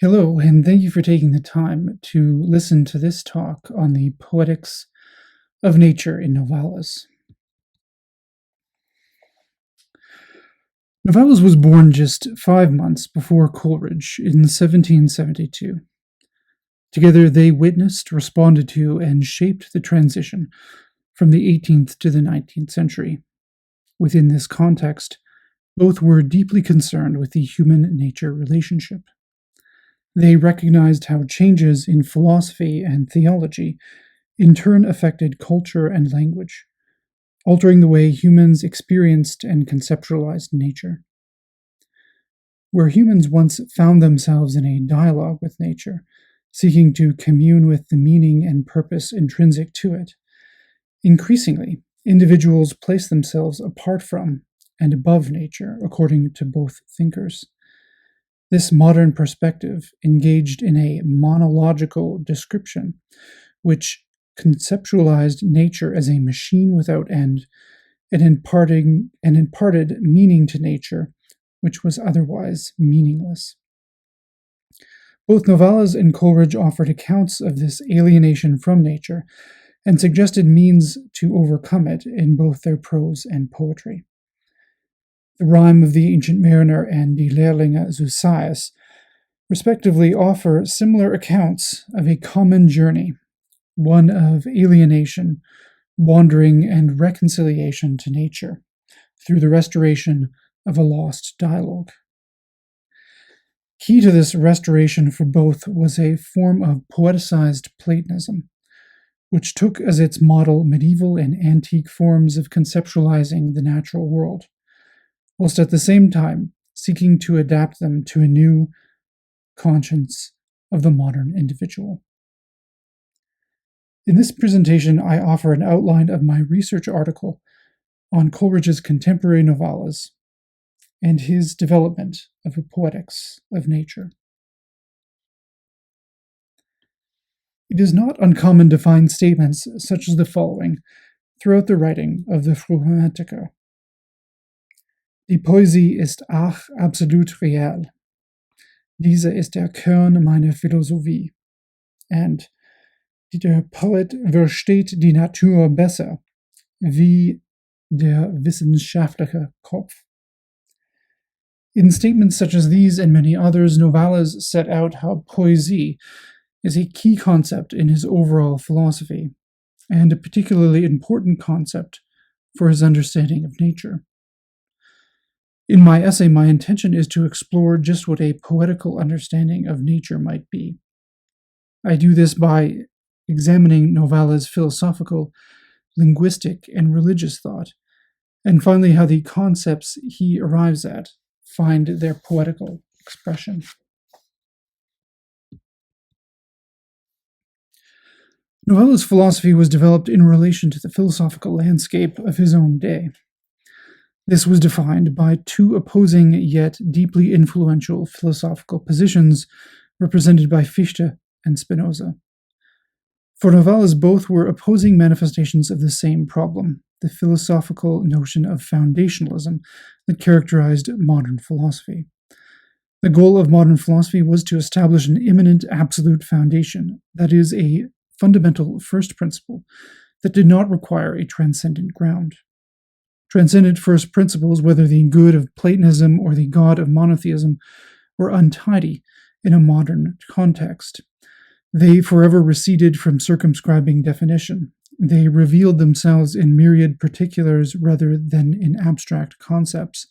Hello, and thank you for taking the time to listen to this talk on the poetics of nature in Novalis. Novalis was born just 5 months before Coleridge in 1772. Together, they witnessed, responded to, and shaped the transition from the 18th to the 19th century. Within this context, both were deeply concerned with the human-nature relationship. They recognized how changes in philosophy and theology in turn affected culture and language, altering the way humans experienced and conceptualized nature. Where humans once found themselves in a dialogue with nature, seeking to commune with the meaning and purpose intrinsic to it, increasingly, individuals place themselves apart from and above nature, according to both thinkers. This modern perspective engaged in a monological description, which conceptualized nature as a machine without end and imparted meaning to nature, which was otherwise meaningless. Both Novalis and Coleridge offered accounts of this alienation from nature and suggested means to overcome it in both their prose and poetry. The Rime of the Ancient Mariner and Die Lehrlinge Zeus, respectively, offer similar accounts of a common journey, one of alienation, wandering, and reconciliation to nature, through the restoration of a lost dialogue. Key to this restoration for both was a form of poeticized Platonism, which took as its model medieval and antique forms of conceptualizing the natural world, whilst at the same time seeking to adapt them to a new conscience of the modern individual. In this presentation, I offer an outline of my research article on Coleridge's contemporary Novalis and his development of a poetics of nature. It is not uncommon to find statements such as the following throughout the writing of the Frühromantiker. Die Poesie ist ach absolut real. Diese ist der Kern meiner Philosophie. And der Poet versteht die Natur besser, wie der wissenschaftliche Kopf. In statements such as these and many others, Novalis set out how poesie is a key concept in his overall philosophy, and a particularly important concept for his understanding of nature. In my essay, my intention is to explore just what a poetical understanding of nature might be. I do this by examining Novalis' philosophical, linguistic, and religious thought, and finally how the concepts he arrives at find their poetical expression. Novalis' philosophy was developed in relation to the philosophical landscape of his own day. This was defined by two opposing yet deeply influential philosophical positions represented by Fichte and Spinoza. For Novalis, both were opposing manifestations of the same problem, the philosophical notion of foundationalism that characterized modern philosophy. The goal of modern philosophy was to establish an immanent absolute foundation, that is, a fundamental first principle that did not require a transcendent ground. Transcendent first principles, whether the good of Platonism or the God of monotheism, were untidy in a modern context. They forever receded from circumscribing definition. They revealed themselves in myriad particulars rather than in abstract concepts,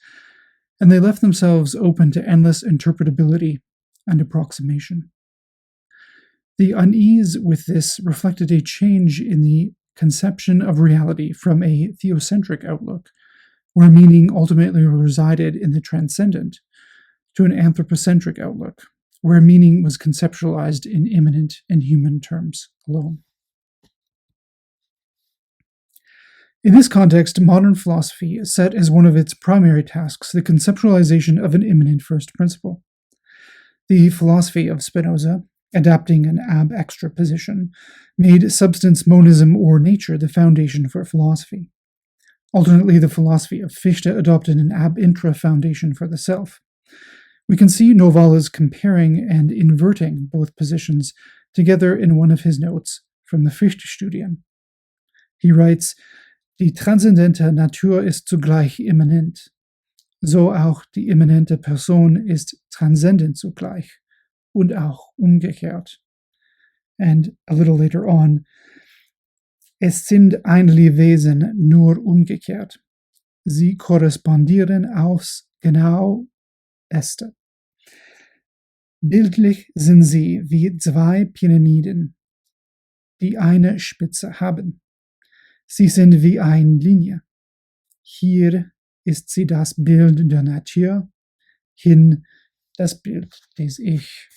and they left themselves open to endless interpretability and approximation. The unease with this reflected a change in the conception of reality from a theocentric outlook, where meaning ultimately resided in the transcendent, to an anthropocentric outlook, where meaning was conceptualized in immanent and human terms alone. In this context, modern philosophy set as one of its primary tasks the conceptualization of an immanent first principle. The philosophy of Spinoza, adapting an ab extra position, made substance monism or nature the foundation for philosophy. Alternately, the philosophy of Fichte adopted an ab intra foundation for the self, We can see Novalis comparing and inverting both positions together in one of his notes from the Fichte-Studien. He writes, Die transzendente Natur ist zugleich immanent. So auch die immanente Person ist transzendent zugleich und auch umgekehrt. And a little later on, es sind einige Wesen nur umgekehrt. Sie korrespondieren aufs genau Este. Bildlich sind sie wie zwei Pyramiden, die eine Spitze haben. Sie sind wie eine Linie. Hier ist sie das Bild der Natur, hin das Bild des Ich.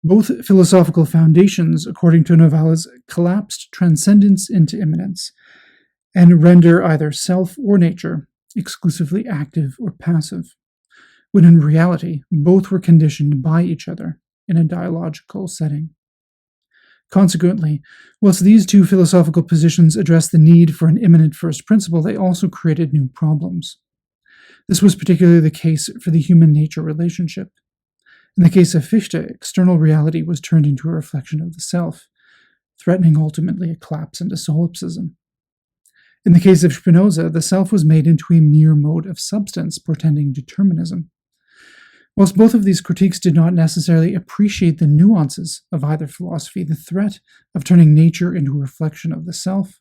Both philosophical foundations, according to Novalis, collapsed transcendence into immanence and render either self or nature exclusively active or passive, when in reality both were conditioned by each other in a dialogical setting. Consequently, whilst these two philosophical positions addressed the need for an immanent first principle, they also created new problems. This was particularly the case for the human-nature relationship. In the case of Fichte, external reality was turned into a reflection of the self, threatening ultimately a collapse into solipsism. In the case of Spinoza, the self was made into a mere mode of substance, portending determinism. Whilst both of these critiques did not necessarily appreciate the nuances of either philosophy, the threat of turning nature into a reflection of the self,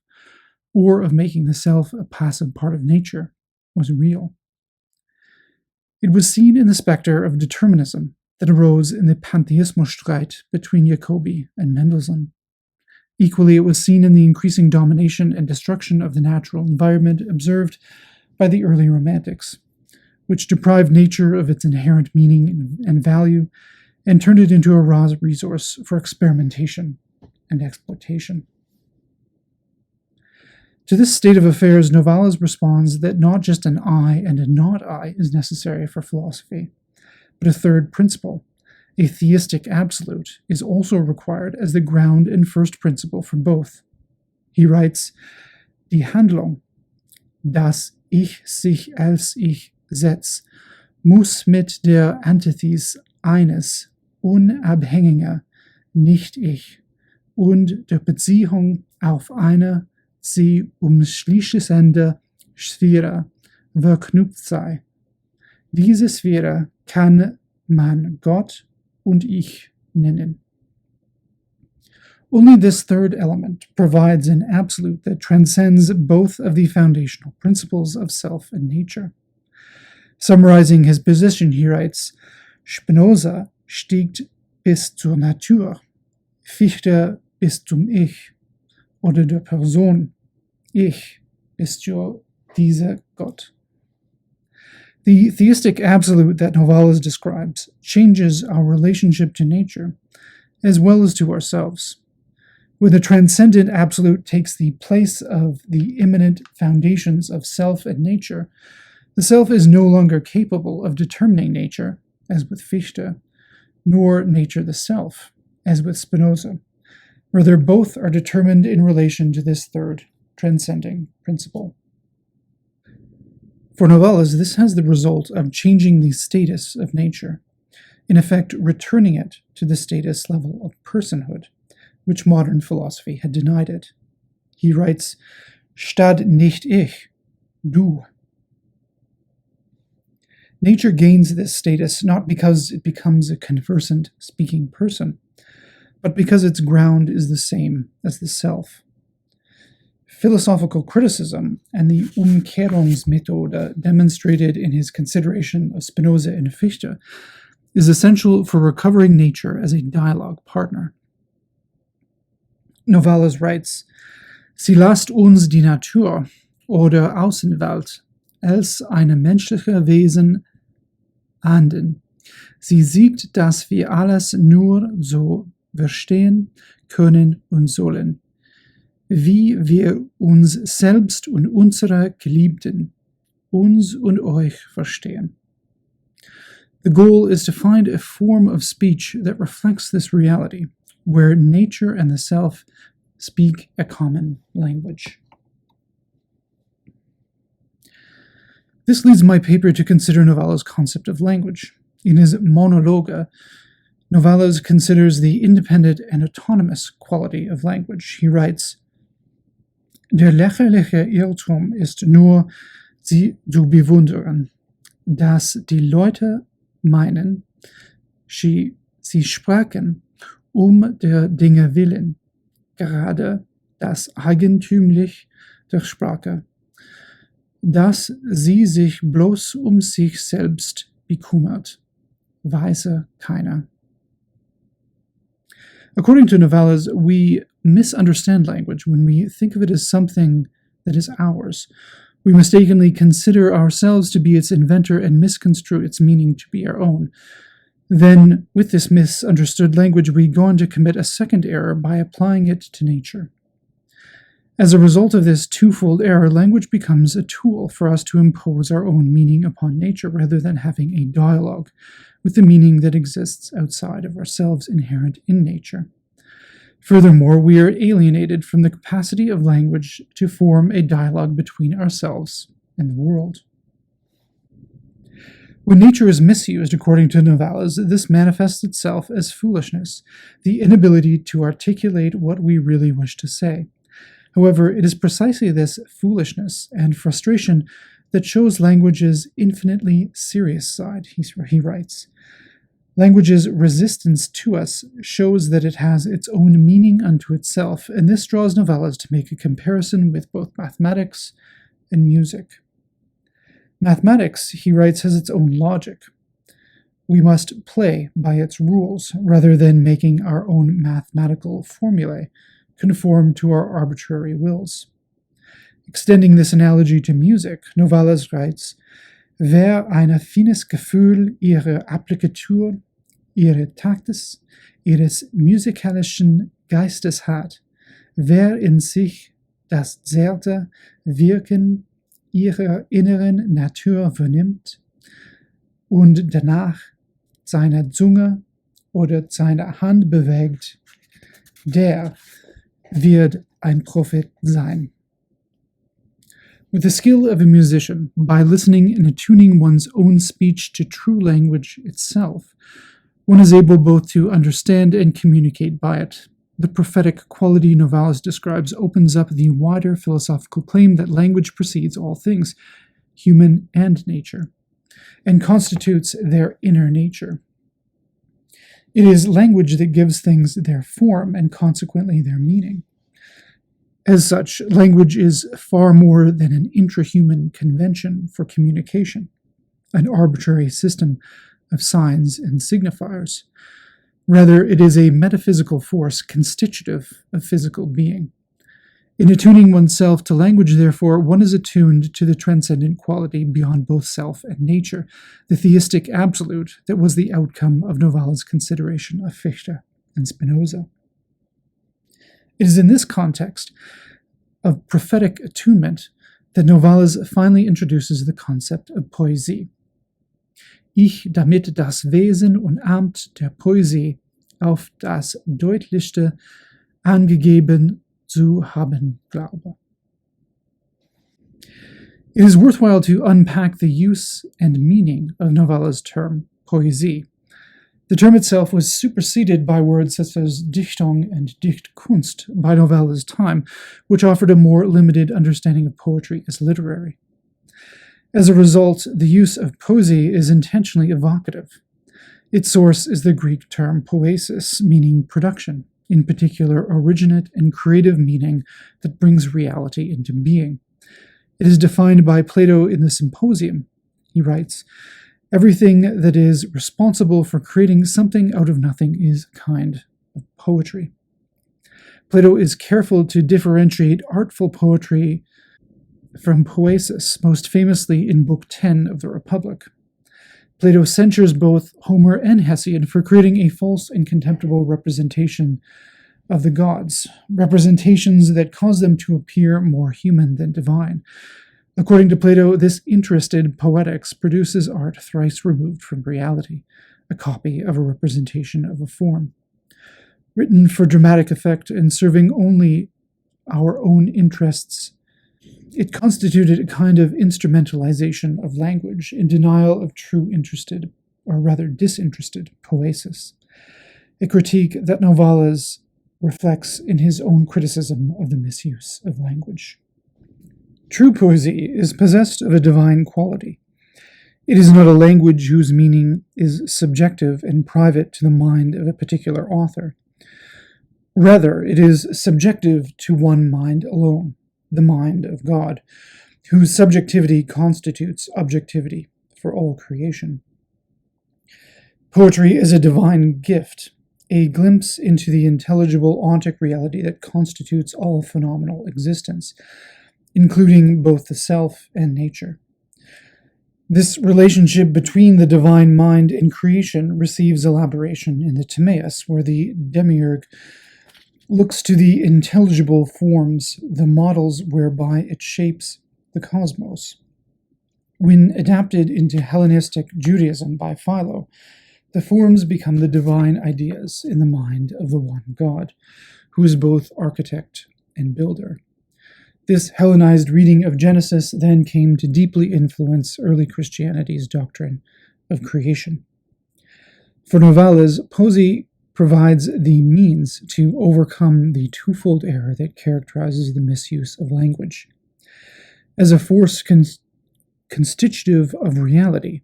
or of making the self a passive part of nature, was real. It was seen in the specter of determinism that arose in the pantheismo-Streit between Jacobi and Mendelssohn. Equally, it was seen in the increasing domination and destruction of the natural environment observed by the early Romantics, which deprived nature of its inherent meaning and value and turned it into a raw resource for experimentation and exploitation. To this state of affairs, Novalis responds that not just an I and a not I is necessary for philosophy, but a third principle, a theistic absolute, is also required as the ground and first principle for both. He writes, Die Handlung, das Ich sich als Ich setzt, muss mit der Antithesis eines unabhängiger Nicht-Ich und der Beziehung auf eine sie umschließende Sphäre verknüpft sei. Diese Sphäre kann man Gott und Ich nennen. Only this third element provides an absolute that transcends both of the foundational principles of self and nature. Summarizing his position, he writes, Spinoza stieg bis zur Natur, Fichte bis zum Ich, oder der Person, Ich ist ja dieser Gott. The theistic absolute that Novalis describes changes our relationship to nature, as well as to ourselves. When the transcendent absolute takes the place of the immanent foundations of self and nature, the self is no longer capable of determining nature, as with Fichte, nor nature the self, as with Spinoza. Rather, both are determined in relation to this third, transcending principle. For Novalis, this has the result of changing the status of nature, in effect returning it to the status level of personhood, which modern philosophy had denied it. He writes, Statt nicht ich, du. Nature gains this status not because it becomes a conversant, speaking person, but because its ground is the same as the self. Philosophical criticism and the Umkehrungsmethode demonstrated in his consideration of Spinoza and Fichte is essential for recovering nature as a dialogue partner. Novalis writes, Sie lasst uns die Natur oder Außenwelt als eine menschliche Wesen ahnden. Sie sieht, dass wir alles nur so verstehen können und sollen, wie wir uns selbst und unsere Geliebten, uns und euch verstehen. The goal is to find a form of speech that reflects this reality, where nature and the self speak a common language. This leads my paper to consider Novalis' concept of language. In his Monologe, Novalis considers the independent and autonomous quality of language. He writes, Der lächerliche Irrtum ist nur, sie zu bewundern, dass die Leute meinen, sie sprachen der Dinge willen, gerade das eigentümlich der Sprache, dass sie sich bloß sich selbst bekümmert, weiß keiner. According to Novalis, we misunderstand language when we think of it as something that is ours. We mistakenly consider ourselves to be its inventor and misconstrue its meaning to be our own. Then, with this misunderstood language, we go on to commit a second error by applying it to nature. As a result of this twofold error, language becomes a tool for us to impose our own meaning upon nature rather than having a dialogue with the meaning that exists outside of ourselves inherent in nature. Furthermore, we are alienated from the capacity of language to form a dialogue between ourselves and the world. When nature is misused, according to Novalis, this manifests itself as foolishness, the inability to articulate what we really wish to say. However, it is precisely this foolishness and frustration that shows language's infinitely serious side, he writes. Language's resistance to us shows that it has its own meaning unto itself, and this draws Novalis to make a comparison with both mathematics and music. Mathematics, he writes, has its own logic. We must play by its rules rather than making our own mathematical formulae conform to our arbitrary wills. Extending this analogy to music, Novalis writes, Wer ein feines Gefühl ihrer Applikatur, ihre Taktes, ihres musikalischen Geistes hat, wer in sich das zarte Wirken ihrer inneren Natur vernimmt und danach seine Zunge oder seine Hand bewegt, der wird ein Prophet sein. With the skill of a musician, by listening and attuning one's own speech to true language itself, one is able both to understand and communicate by it. The prophetic quality Novalis describes opens up the wider philosophical claim that language precedes all things, human and nature, and constitutes their inner nature. It is language that gives things their form and consequently their meaning. As such, language is far more than an intrahuman convention for communication, an arbitrary system of signs and signifiers. Rather, it is a metaphysical force constitutive of physical being. In attuning oneself to language, therefore, one is attuned to the transcendent quality beyond both self and nature, the theistic absolute that was the outcome of Novalis' consideration of Fichte and Spinoza. It is in this context of prophetic attunement that Novalis finally introduces the concept of Poesie. Ich damit das Wesen und Amt der Poesie auf das Deutlichste angegeben zu haben glaube. It is worthwhile to unpack the use and meaning of Novalis' term, Poesie. The term itself was superseded by words such as Dichtung and Dichtkunst by Novalis' time, which offered a more limited understanding of poetry as literary. As a result, the use of poesy is intentionally evocative. Its source is the Greek term poesis, meaning production, in particular originate and creative meaning that brings reality into being. It is defined by Plato in the Symposium. He writes, Everything that is responsible for creating something out of nothing is a kind of poetry. Plato is careful to differentiate artful poetry from poesis, most famously in Book 10 of the Republic. Plato censures both Homer and Hesiod for creating a false and contemptible representation of the gods, representations that cause them to appear more human than divine. According to Plato, this interested poetics produces art thrice removed from reality, a copy of a representation of a form. Written for dramatic effect and serving only our own interests, It constituted a kind of instrumentalization of language in denial of true interested, or rather disinterested, poesis, a critique that Novalis reflects in his own criticism of the misuse of language. True poesy is possessed of a divine quality. It is not a language whose meaning is subjective and private to the mind of a particular author. Rather, it is subjective to one mind alone, the mind of God, whose subjectivity constitutes objectivity for all creation. Poetry is a divine gift, a glimpse into the intelligible ontic reality that constitutes all phenomenal existence, including both the self and nature. This relationship between the divine mind and creation receives elaboration in the Timaeus, where the demiurge looks to the intelligible forms, the models whereby it shapes the cosmos. When adapted into Hellenistic Judaism by Philo, the forms become the divine ideas in the mind of the one God, who is both architect and builder. This Hellenized reading of Genesis then came to deeply influence early Christianity's doctrine of creation. For Novalis, poesy provides the means to overcome the twofold error that characterizes the misuse of language. As a force constitutive of reality,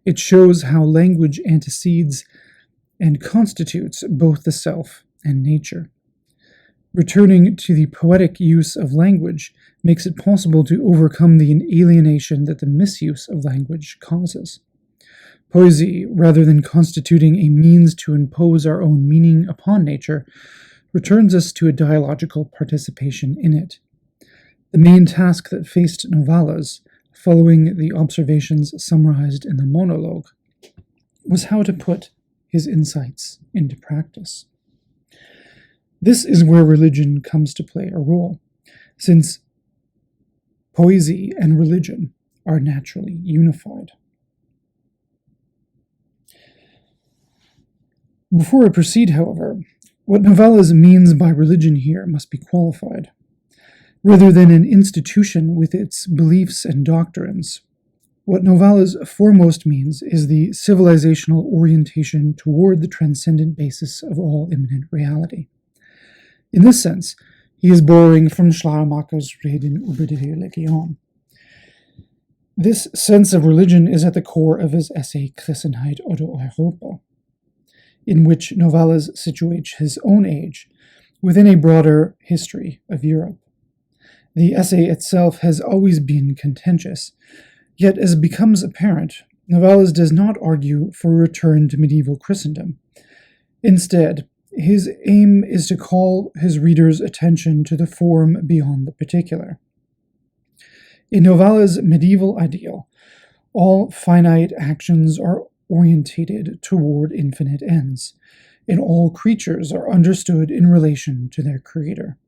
it shows how language antecedes and constitutes both the self and nature. Returning to the poetic use of language makes it possible to overcome the alienation that the misuse of language causes. Poesy, rather than constituting a means to impose our own meaning upon nature, returns us to a dialogical participation in it. The main task that faced Novalis, following the observations summarized in the monologue, was how to put his insights into practice. This is where religion comes to play a role, since poesy and religion are naturally unified. Before I proceed, however, what Novalis means by religion here must be qualified. Rather than an institution with its beliefs and doctrines, what Novalis foremost means is the civilizational orientation toward the transcendent basis of all immanent reality. In this sense, he is borrowing from Schleiermacher's Reden über die Religion. This sense of religion is at the core of his essay Christenheit oder Europa, in which Novalis situates his own age within a broader history of Europe. The essay itself has always been contentious, yet as becomes apparent, Novalis does not argue for a return to medieval Christendom. Instead, his aim is to call his readers' attention to the form beyond the particular. In Novalis' medieval ideal, all finite actions are orientated toward infinite ends, and all creatures are understood in relation to their creator.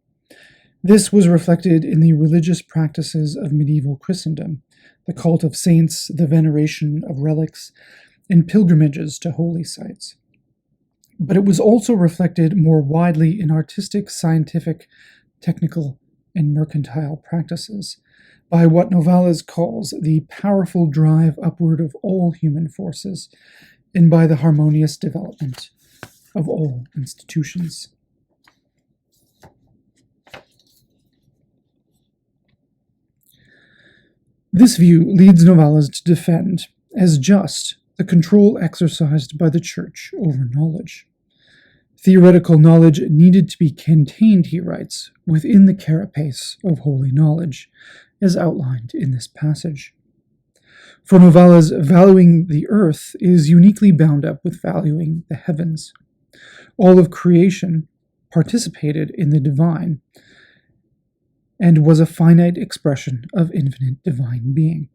This was reflected in the religious practices of medieval Christendom, the cult of saints, the veneration of relics, and pilgrimages to holy sites. But it was also reflected more widely in artistic, scientific, technical, and mercantile practices, by what Novalis calls the powerful drive upward of all human forces, and by the harmonious development of all institutions. This view leads Novalis to defend, as just, the control exercised by the Church over knowledge. Theoretical knowledge needed to be contained, he writes, within the carapace of holy knowledge, as outlined in this passage. For Novalis, valuing the earth is uniquely bound up with valuing the heavens. All of creation participated in the divine and was a finite expression of infinite divine being.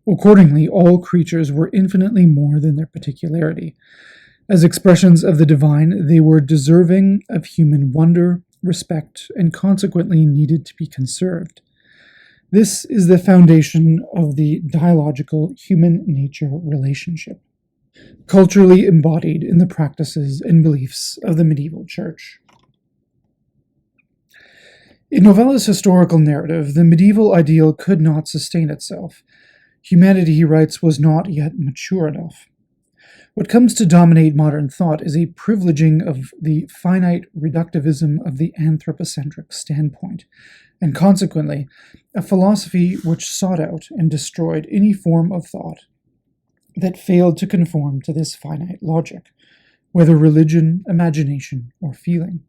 Accordingly, all creatures were infinitely more than their particularity. As expressions of the divine, they were deserving of human wonder, respect, and consequently needed to be conserved. This is the foundation of the dialogical human-nature relationship, culturally embodied in the practices and beliefs of the medieval church. In Novalis' historical narrative, the medieval ideal could not sustain itself. Humanity, he writes, was not yet mature enough. What comes to dominate modern thought is a privileging of the finite reductivism of the anthropocentric standpoint, and consequently, a philosophy which sought out and destroyed any form of thought that failed to conform to this finite logic, whether religion, imagination, or feeling.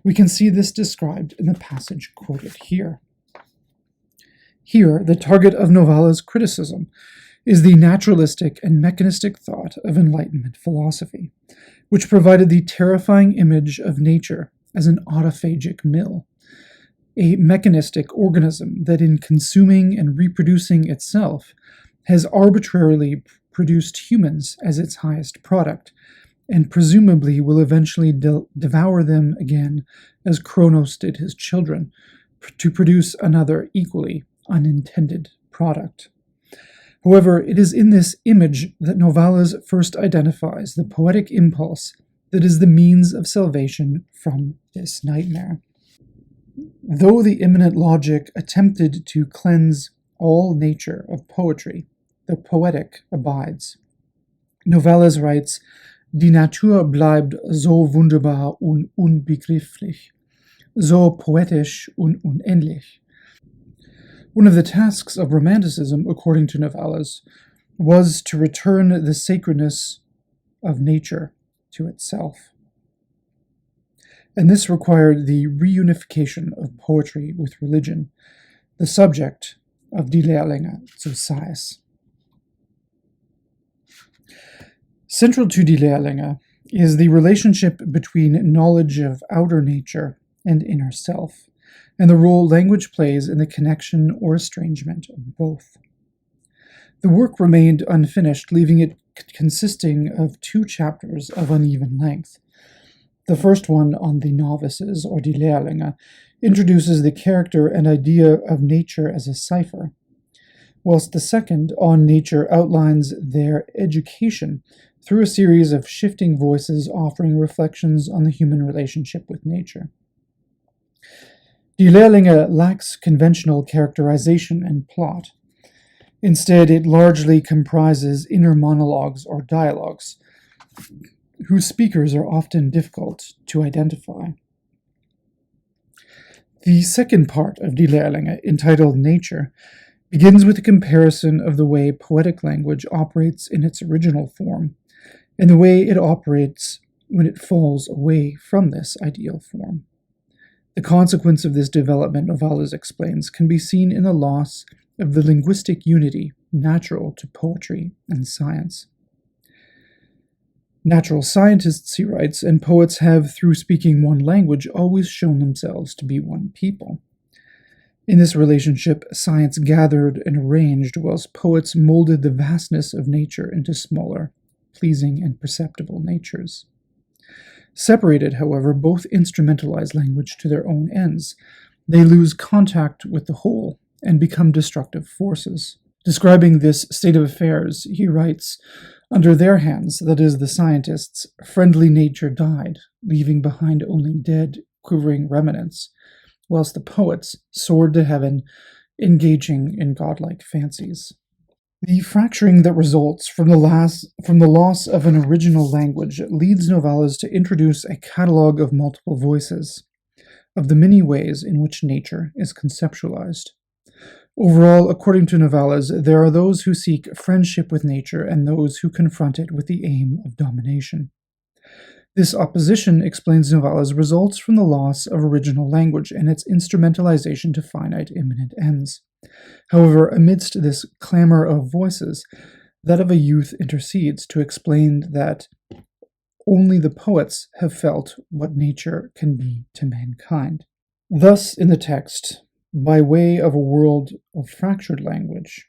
We can see this described in the passage quoted here. Here, the target of Novalis' criticism is the naturalistic and mechanistic thought of Enlightenment philosophy, which provided the terrifying image of nature as an autophagic mill, a mechanistic organism that, in consuming and reproducing itself, has arbitrarily produced humans as its highest product, and presumably will eventually devour them again as Kronos did his children, to produce another equally unintended product. However, it is in this image that Novalis first identifies the poetic impulse that is the means of salvation from this nightmare. Though the immanent logic attempted to cleanse all nature of poetry, the poetic abides. Novalis writes, Die Natur bleibt so wunderbar und unbegrifflich, so poetisch und unendlich. One of the tasks of Romanticism, according to Novalis, was to return the sacredness of nature to itself. And this required the reunification of poetry with religion, the subject of Die Lehrlinge zu Sais. Central to Die Lehrlinge is the relationship between knowledge of outer nature and inner self, and the role language plays in the connection or estrangement of both. The work remained unfinished, leaving it consisting of 2 chapters of uneven length. The first one, on the novices, or Die Lehrlinge, introduces the character and idea of nature as a cipher, whilst the second, on nature, outlines their education through a series of shifting voices offering reflections on the human relationship with nature. Die Lehrlinge lacks conventional characterization and plot. Instead, it largely comprises inner monologues or dialogues, whose speakers are often difficult to identify. The second part of Die Lehrlinge, entitled Nature, begins with a comparison of the way poetic language operates in its original form, and the way it operates when it falls away from this ideal form. The consequence of this development, Novalis explains, can be seen in the loss of the linguistic unity natural to poetry and science. Natural scientists, he writes, and poets have, through speaking one language, always shown themselves to be one people. In this relationship, science gathered and arranged, whilst poets molded the vastness of nature into smaller, pleasing, and perceptible natures. Separated, however, both instrumentalize language to their own ends. They lose contact with the whole and become destructive forces. Describing this state of affairs, he writes, Under their hands, that is, the scientists, friendly nature died, leaving behind only dead, quivering remnants, whilst the poets soared to heaven, engaging in godlike fancies. The fracturing that results from the loss of an original language leads Novalis to introduce a catalogue of multiple voices, of the many ways in which nature is conceptualized. Overall, according to Novalis, there are those who seek friendship with nature and those who confront it with the aim of domination. This opposition, explains Novalis, results from the loss of original language and its instrumentalization to finite immanent ends. However, amidst this clamor of voices, that of a youth intercedes to explain that only the poets have felt what nature can be to mankind. Thus, in the text, by way of a world of fractured language,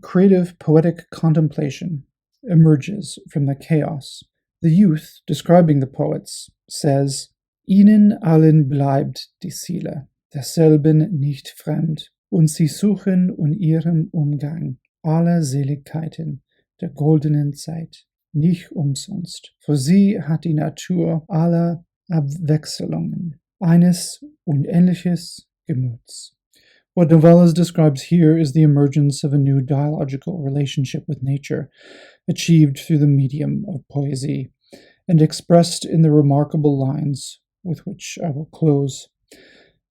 creative poetic contemplation emerges from the chaos. The youth, describing the poets, says, Ihnen allen bleibt die Seele, derselben nicht fremd, und sie suchen in ihrem Umgang aller Seligkeiten der goldenen Zeit nicht umsonst. Für sie hat die Natur aller Abwechslungen eines Unendliches Gemüts. What Novalis describes here is the emergence of a new dialogical relationship with nature, achieved through the medium of poesy, and expressed in the remarkable lines with which I will close.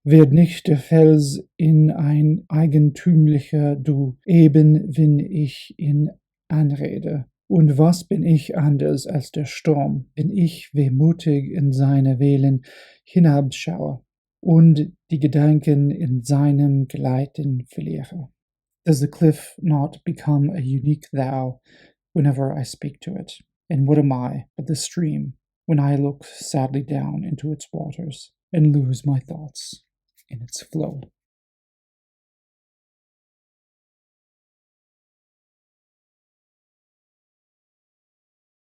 Wird nicht der Fels in ein eigentümlicher Du, eben wenn ich ihn anrede? Und was bin ich anders als der Sturm, wenn ich wehmutig in seine Wellen hinabschaue und die Gedanken in seinem Gleiten verliere? Does the cliff not become a unique thou whenever I speak to it? And what am I but the stream when I look sadly down into its waters and lose my thoughts in its flow?